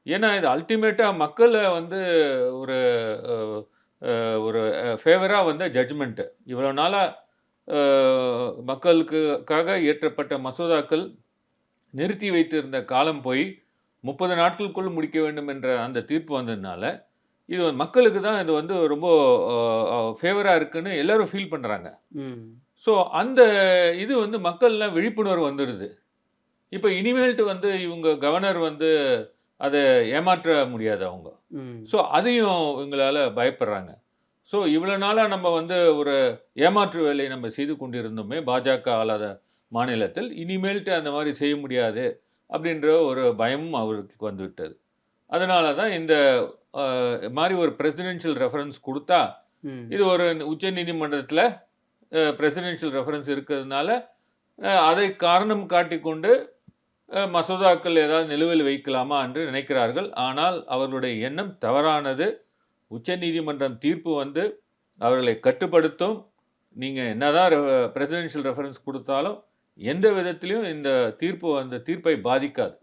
ஏன்னா இது அல்டிமேட்டா மக்கள வந்து ஒரு அ ஒரு ஃபேவரா வந்த ஜட்ஜ்மெண்ட். இவ்வளோ நாளா அ மக்களுக்காக இயற்றப்பட்ட மசோதாக்கள் நிறுத்தி வைத்திருந்த காலம் போய் 30 நாட்களுக்குள் முடிக்க வேண்டும் என்ற அந்த தீர்ப்பு வந்ததுனால, இது மக்களுக்கு தான் இது வந்து ரொம்ப ஃபேவரா இருக்குன்னு எல்லாரும் ஃபீல் பண்றாங்க. ம். ஸோ அந்த இது வந்து மக்கள்லாம் விழிப்புணர்வு வந்துருது. இப்ப இனிமேல்ட்டு வந்து இவங்க கவர்னர் வந்து அத ஏமாற்ற முடியாது அவங்க. ம். ஸோ அதையும் இவங்களால பயப்படுறாங்க. ஸோ இவ்வளோ நாளா நம்ம வந்து ஒரு ஏமாற்று வேலையை நம்ம செய்து கொண்டிருந்தோமே, பாஜக ஆளாத மாநிலத்தில். இனிமேல்ட்டு அந்த மாரி செய்ய முடியாது அப்படின்ற ஒரு பயமும் அவருக்கு வந்துவிட்டது. அதனால தான் இந்த மாரி ஒரு பிரசிடென்ஷியல் ரெஃபரன்ஸ் குடுத்தா, ம். இது ஒரு உச்சநீதிமன்றத்தில பிரசிடென்ஷியல் ரெஃபரன்ஸ் இருக்கிறதுனால, அதை காரணம் காட்டிக்கொண்டு மசோதாக்கள் ஏதாவது நிலுவையில் வைக்கலாமா என்று நினைக்கிறார்கள். ஆனால் அவர்களுடைய எண்ணம் தவறானது. உச்சநீதிமன்றம் தீர்ப்பு வந்து அவர்களை கட்டுப்படுத்தும். நீங்க என்னதான் பிரசிடென்ஷியல் ரெஃபரன்ஸ் குடுத்தாலும், எந்த விதத்திலயும் இந்த தீர்ப்பு அந்த தீர்ப்பை பாதிக்காது.